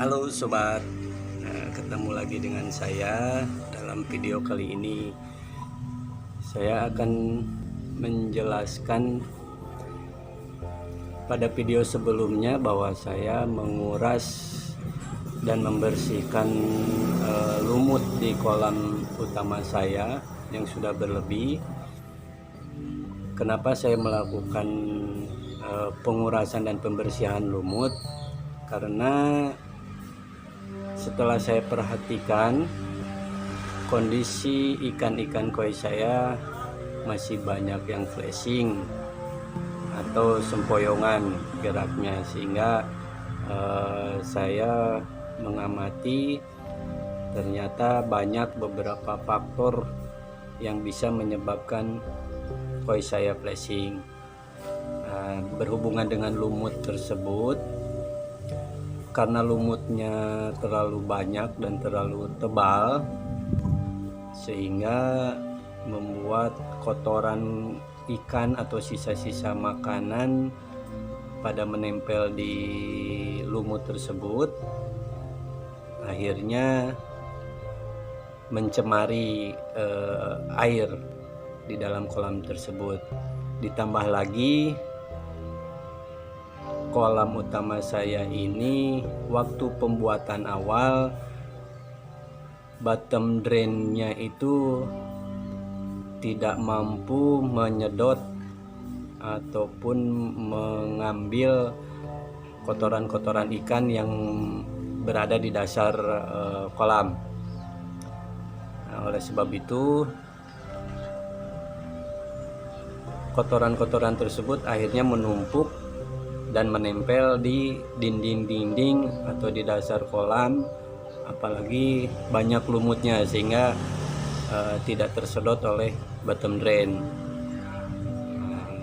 Halo sobat, ketemu lagi dengan saya. Dalam video kali ini saya akan menjelaskan pada video sebelumnya bahwa saya menguras dan membersihkan lumut di kolam utama saya yang sudah berlebih. Kenapa saya melakukan pengurasan dan pembersihan lumut? Karena setelah saya perhatikan kondisi ikan-ikan koi saya masih banyak yang flashing atau sempoyongan geraknya, sehingga saya mengamati ternyata banyak beberapa faktor yang bisa menyebabkan koi saya flashing. Berhubungan dengan lumut tersebut, karena lumutnya terlalu banyak dan terlalu tebal, sehingga membuat kotoran ikan atau sisa-sisa makanan pada menempel di lumut tersebut, akhirnya mencemari air di dalam kolam tersebut. Ditambah lagi kolam utama saya ini waktu pembuatan awal bottom drainnya itu tidak mampu menyedot ataupun mengambil kotoran-kotoran ikan yang berada di dasar kolam. Oleh sebab itu kotoran-kotoran tersebut akhirnya menumpuk dan menempel di dinding-dinding atau di dasar kolam, apalagi banyak lumutnya sehingga tidak tersedot oleh bottom drain.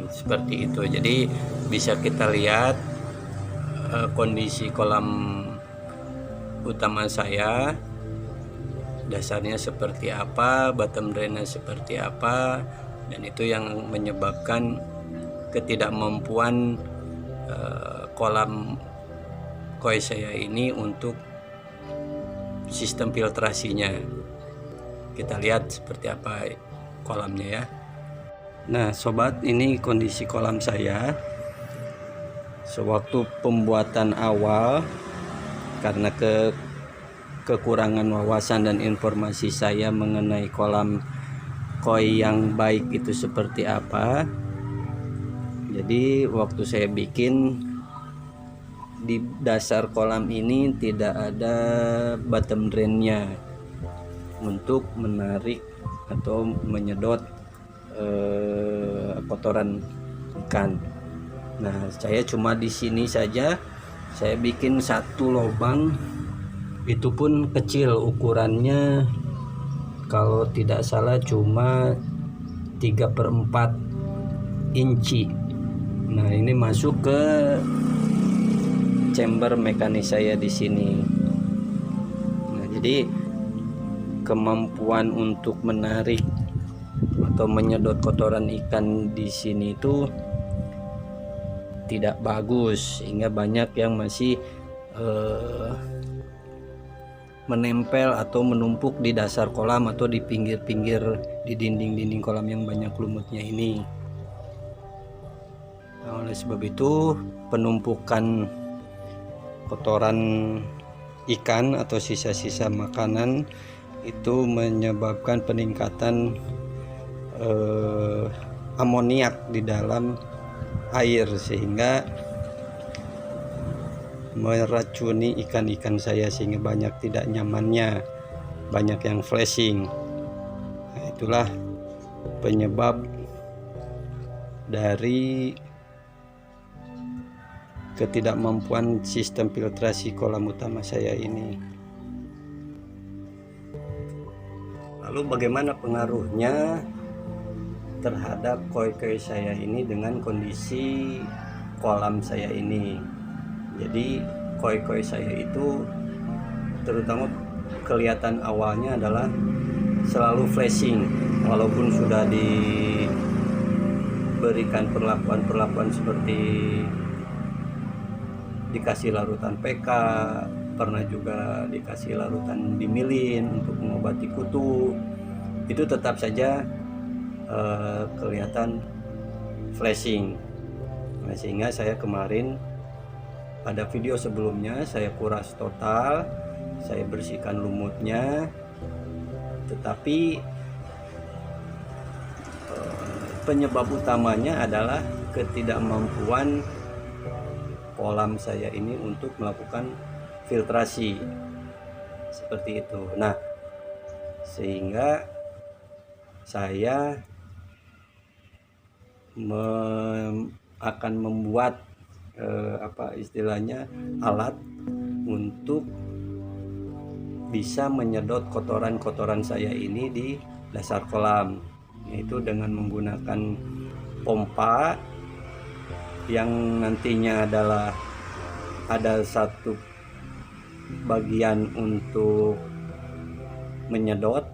Seperti itu. Jadi bisa kita lihat kondisi kolam utama saya, dasarnya seperti apa, bottom drainnya seperti apa, dan itu yang menyebabkan ketidakmampuan kolam koi saya ini untuk sistem filtrasinya. Kita lihat seperti apa kolamnya ya. Nah sobat, ini kondisi kolam saya sewaktu pembuatan awal. Karena kekurangan wawasan dan informasi saya mengenai kolam koi yang baik itu seperti apa, jadi waktu saya bikin di dasar kolam ini tidak ada bottom drainnya untuk menarik atau menyedot kotoran ikan. Nah, saya cuma di sini saja saya bikin satu lubang, itu pun kecil ukurannya, kalau tidak salah cuma 3/4 inci. Nah, ini masuk ke chamber mekanis saya di sini. Nah, jadi kemampuan untuk menarik atau menyedot kotoran ikan di sini itu tidak bagus, sehingga banyak yang masih menempel atau menumpuk di dasar kolam atau di pinggir-pinggir di dinding-dinding kolam yang banyak lumutnya ini. Nah, oleh sebab itu penumpukan kotoran ikan atau sisa-sisa makanan itu menyebabkan peningkatan amoniak di dalam air, sehingga meracuni ikan-ikan saya, sehingga banyak tidak nyamannya, banyak yang flashing. Nah, itulah penyebab dari ketidakmampuan sistem filtrasi kolam utama saya ini. Lalu bagaimana pengaruhnya terhadap koi-koi saya ini dengan kondisi kolam saya ini? Jadi koi-koi saya itu terutama kelihatan awalnya adalah selalu flashing, walaupun sudah diberikan perlakuan-perlakuan seperti dikasih larutan PK, pernah juga dikasih larutan dimilin untuk mengobati kutu, itu tetap saja kelihatan flashing. Nah, sehingga saya kemarin pada video sebelumnya saya kuras total, saya bersihkan lumutnya, tetapi penyebab utamanya adalah ketidakmampuan kolam saya ini untuk melakukan filtrasi seperti itu. Nah, sehingga saya akan membuat istilahnya alat untuk bisa menyedot kotoran-kotoran saya ini di dasar kolam, yaitu dengan menggunakan pompa yang nantinya adalah ada satu bagian untuk menyedot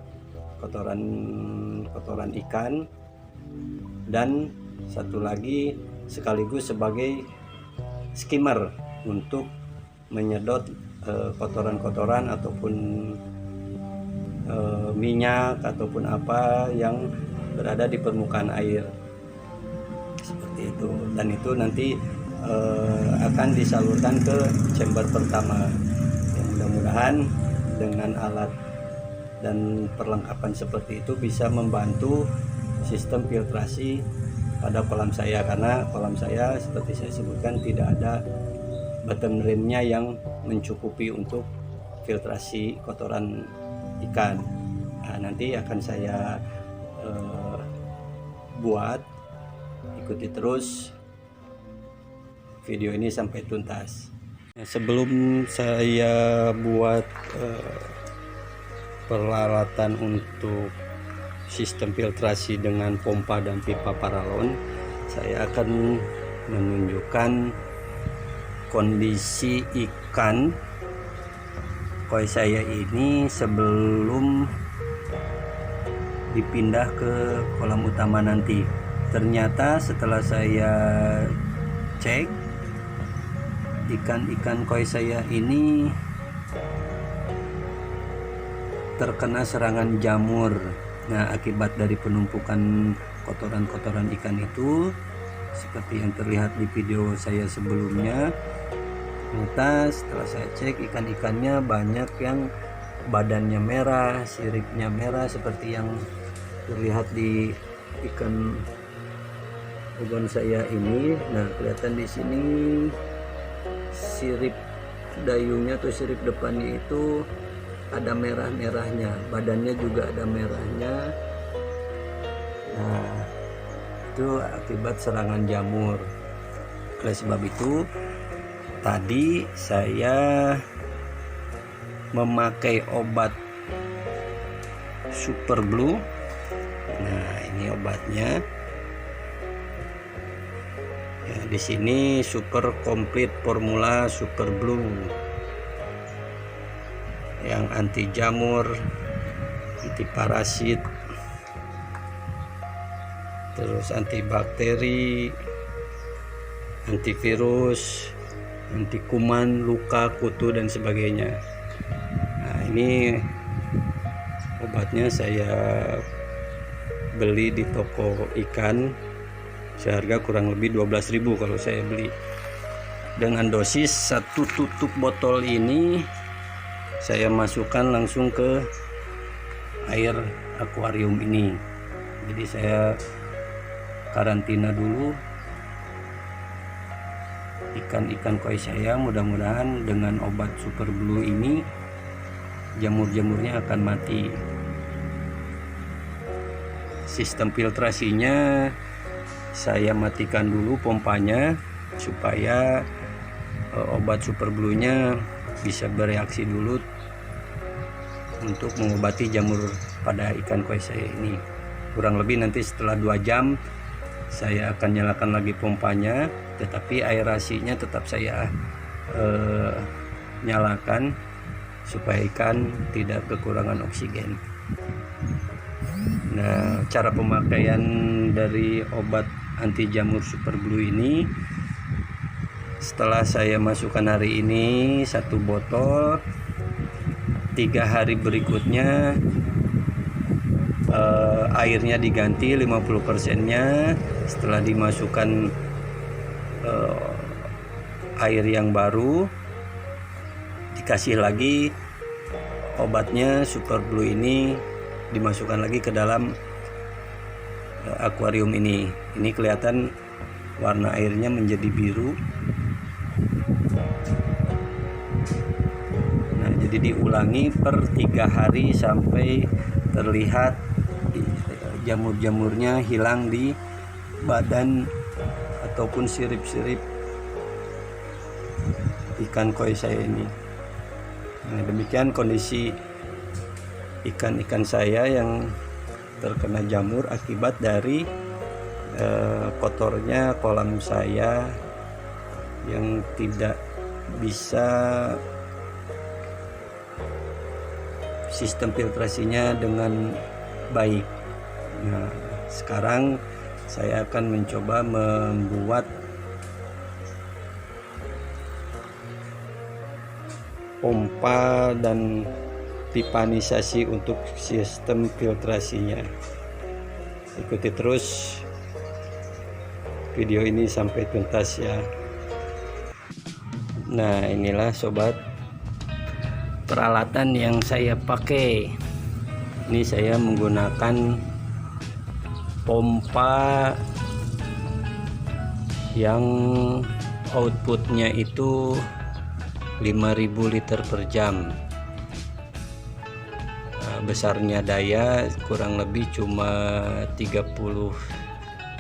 kotoran ikan, dan satu lagi sekaligus sebagai skimmer untuk menyedot kotoran-kotoran ataupun minyak ataupun apa yang berada di permukaan air seperti itu. Dan itu nanti akan disalurkan ke chamber pertama. Ya, mudah-mudahan dengan alat dan perlengkapan seperti itu bisa membantu sistem filtrasi pada kolam saya, karena kolam saya seperti saya sebutkan tidak ada bottom drainnya yang mencukupi untuk filtrasi kotoran ikan. Nah, nanti akan saya buat, ikuti terus video ini sampai tuntas. Nah, sebelum saya buat peralatan untuk sistem filtrasi dengan pompa dan pipa paralon, saya akan menunjukkan kondisi ikan koi saya ini sebelum dipindah ke kolam utama nanti. Ternyata setelah saya cek, ikan-ikan koi saya ini terkena serangan jamur. Nah, akibat dari penumpukan kotoran-kotoran ikan itu, seperti yang terlihat di video saya sebelumnya, ternyata setelah saya cek, ikan-ikannya banyak yang badannya merah, siripnya merah seperti yang terlihat di ikan ubon saya ini. Nah, kelihatan di sini sirip dayungnya atau sirip depannya itu ada merah-merahnya, badannya juga ada merahnya. Nah, itu akibat serangan jamur. Oleh sebab itu tadi saya memakai obat Super Blue. Nah, ini obatnya. Ya, di sini Super Complete Formula Super Blue yang anti jamur, anti parasit, terus anti bakteri, antivirus, anti kuman, luka, kutu dan sebagainya. Nah, ini obatnya saya beli di toko ikan seharga kurang lebih 12.000 kalau saya beli. Dengan dosis satu tutup botol ini saya masukkan langsung ke air akuarium ini. Jadi saya karantina dulu ikan-ikan koi saya. Mudah-mudahan dengan obat Super Blue ini jamur-jamurnya akan mati. Sistem filtrasinya saya matikan dulu pompanya supaya obat Super Blue-nya bisa bereaksi dulu untuk mengobati jamur pada ikan koi saya ini. Kurang lebih nanti setelah 2 jam saya akan nyalakan lagi pompanya, tetapi aerasinya tetap saya nyalakan supaya ikan tidak kekurangan oksigen. Nah, cara pemakaian dari obat anti jamur Super Blue ini, setelah saya masukkan hari ini 1 botol, 3 hari berikutnya airnya diganti 50%-nya. Setelah dimasukkan air yang baru, dikasih lagi obatnya Super Blue ini, dimasukkan lagi ke dalam akuarium ini. Ini kelihatan warna airnya menjadi biru. Nah, jadi diulangi per 3 hari sampai terlihat jamur-jamurnya hilang di badan ataupun sirip-sirip ikan koi saya ini. Nah, demikian kondisi ikan-ikan saya yang terkena jamur akibat dari kotornya kolam saya yang tidak bisa sistem filtrasinya dengan baik. Nah, sekarang saya akan mencoba membuat pompa dan pipanisasi untuk sistem filtrasinya. Ikuti terus video ini sampai tuntas ya. Nah, inilah sobat peralatan yang saya pakai. Ini saya menggunakan pompa yang outputnya itu 5000 liter per jam. Besarnya daya kurang lebih cuma 30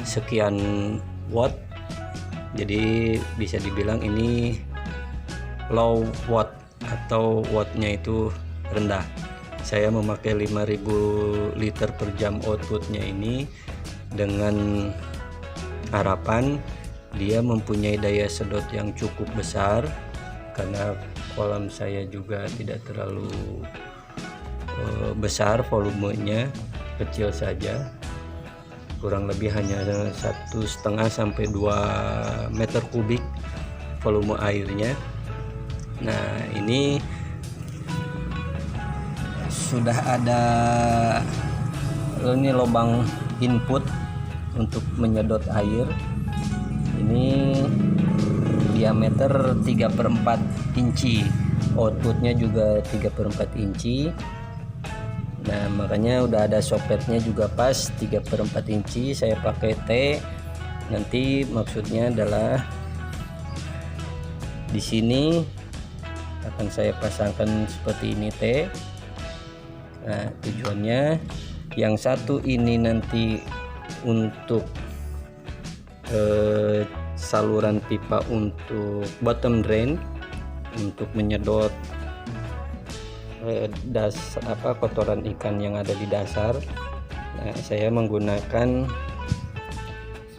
sekian watt, jadi bisa dibilang ini low watt atau wattnya itu rendah. Saya memakai 5000 liter per jam outputnya ini dengan harapan dia mempunyai daya sedot yang cukup besar, karena kolam saya juga tidak terlalu besar, volumenya kecil saja, kurang lebih hanya 1,5 sampai 2 meter kubik volume airnya. Nah, ini sudah ada ini lubang input untuk menyedot air. Ini diameter 3/4 inci, outputnya juga 3/4 inci. Nah, makanya udah ada soketnya juga pas 3/4 inci. Saya pakai T. Nanti maksudnya adalah di sini akan saya pasangkan seperti ini T. Nah, tujuannya yang satu ini nanti untuk saluran pipa untuk bottom drain, untuk menyedot kotoran ikan yang ada di dasar. Nah, saya menggunakan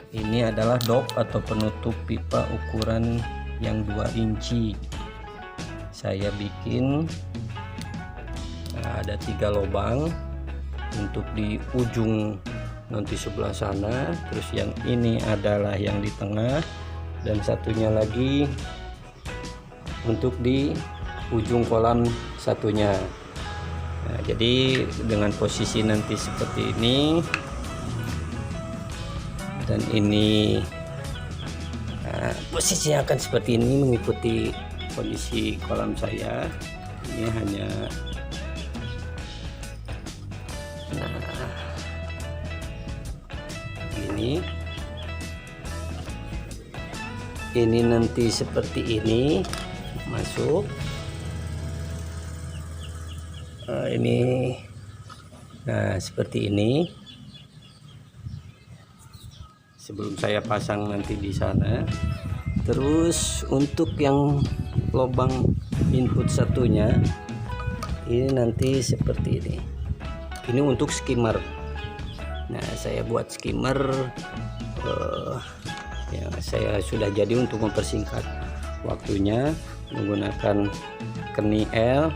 ini adalah dok atau penutup pipa ukuran yang 2 inci. Saya bikin ada 3 lubang untuk di ujung nanti sebelah sana, terus yang ini adalah yang di tengah, dan satunya lagi untuk di ujung kolam satunya. Nah, jadi dengan posisi nanti seperti ini dan ini, posisinya akan seperti ini mengikuti kondisi kolam saya. Ini hanya ini nanti seperti ini masuk. Ini seperti ini sebelum saya pasang nanti di sana. Terus untuk yang lubang input satunya ini nanti seperti ini. Ini untuk skimmer. Nah, saya buat skimmer ya, saya sudah jadi untuk mempersingkat waktunya menggunakan keni L.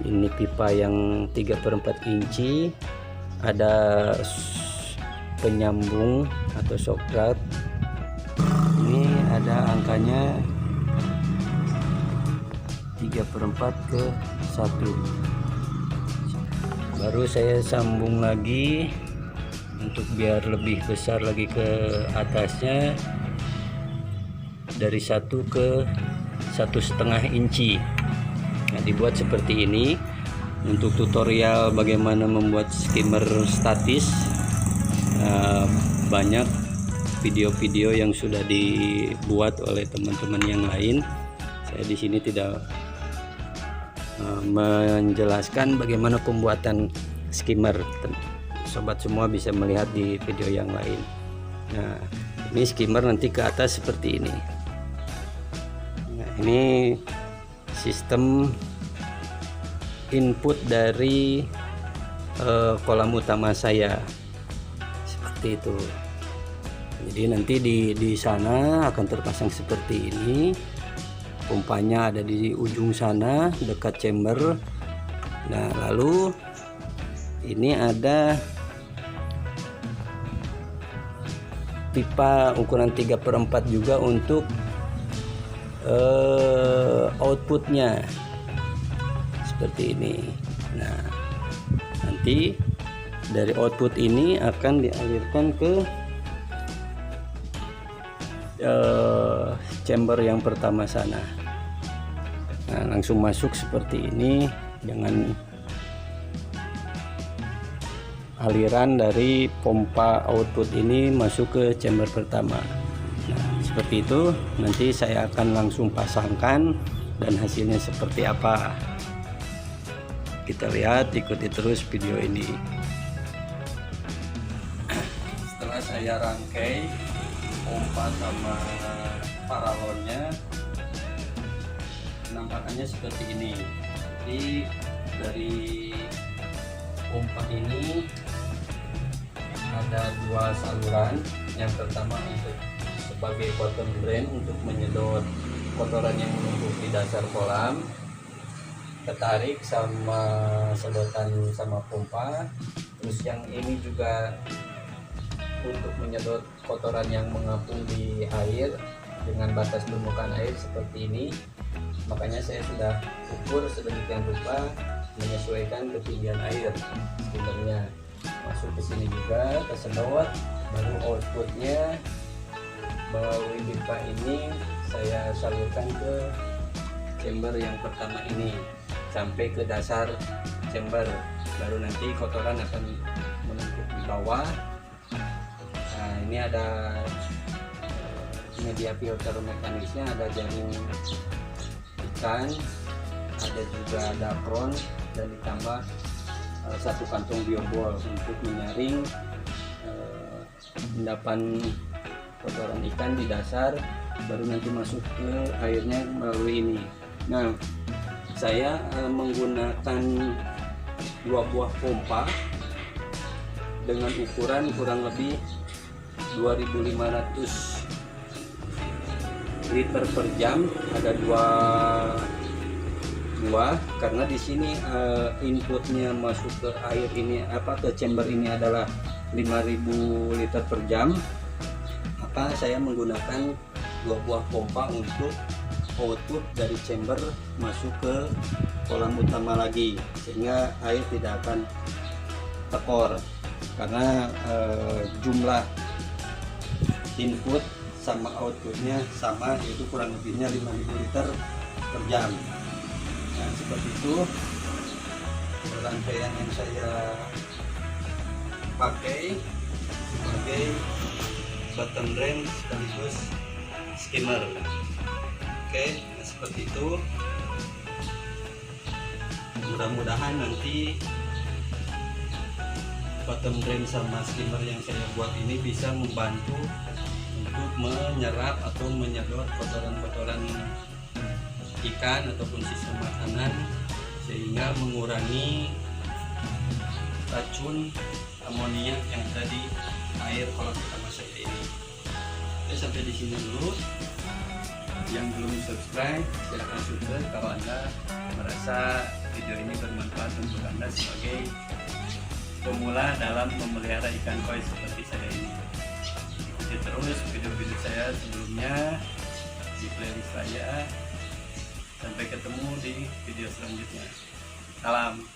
Ini pipa yang 3/4 inci, ada penyambung atau shock guard. Ini ada angkanya 3/4 ke 1. Baru saya sambung lagi untuk biar lebih besar lagi ke atasnya, dari 1 ke 1,5 inci. Nah, dibuat seperti ini. Untuk tutorial bagaimana membuat skimmer statis, banyak video-video yang sudah dibuat oleh teman-teman yang lain. Saya di sini tidak menjelaskan bagaimana pembuatan skimmer. Sobat semua bisa melihat di video yang lain. Nah, ini skimmer nanti ke atas seperti ini. Nah, ini sistem input dari kolam utama saya seperti itu. Jadi nanti di sana akan terpasang seperti ini. Pompanya ada di ujung sana dekat chamber. Nah, lalu ini ada pipa ukuran 3/4 juga untuk outputnya seperti ini. Nah, nanti dari output ini akan dialirkan ke chamber yang pertama sana. Nah, langsung masuk seperti ini dengan aliran dari pompa output ini masuk ke chamber pertama. Nah, seperti itu. Nanti saya akan langsung pasangkan dan hasilnya seperti apa. Kita lihat, ikuti terus video ini. Setelah saya rangkai pompa sama paralonnya, penampakannya seperti ini. Jadi dari pompa ini ada 2 saluran. Yang pertama untuk sebagai bottom drain untuk menyedot kotoran yang menumpuk di dasar kolam, ketarik sama sedotan sama pompa. Terus yang ini juga untuk menyedot kotoran yang mengapung di air dengan batas permukaan air seperti ini. Makanya saya sudah ukur sedemikian rupa menyesuaikan ketinggian air skimmernya. Masuk ke sini juga kesedot, baru outputnya melalui pipa ini saya salurkan ke chamber yang pertama ini sampai ke dasar chamber. Baru nanti kotoran akan menumpuk di bawah. Nah, ini ada media filter mekanisnya, ada jaring ikan, ada juga dapron, dan ditambah 1 kantong biobol untuk menyaring endapan kotoran ikan di dasar. Baru nanti masuk ke airnya melalui ini. Nah, saya menggunakan 2 buah pompa dengan ukuran kurang lebih 2.500 liter per jam. Ada dua karena di sini inputnya masuk ke air ini ke chamber ini adalah 5.000 liter per jam, maka saya menggunakan 2 buah pompa untuk output dari chamber masuk ke kolam utama lagi, sehingga air tidak akan tekor karena jumlah input sama outputnya sama, yaitu kurang lebihnya 5.000 liter per jam. Nah, seperti itu rangkaian yang saya pakai sebagai bottom drain sekaligus skimmer. Oke, nah seperti itu. Mudah-mudahan nanti bottom drain sama skimmer yang saya buat ini bisa membantu untuk menyerap atau menyedot kotoran-kotoran ikan ataupun sisa makanan, sehingga mengurangi racun amonia yang ada di air kolam utama saya ini. Oke, sampai di sini dulu. Yang belum subscribe, silahkan subscribe kalau Anda merasa video ini bermanfaat untuk Anda sebagai pemula dalam memelihara ikan koi seperti saya ini. Ikuti terus video-video saya sebelumnya. di playlist saya. Sampai ketemu di video selanjutnya. Salam.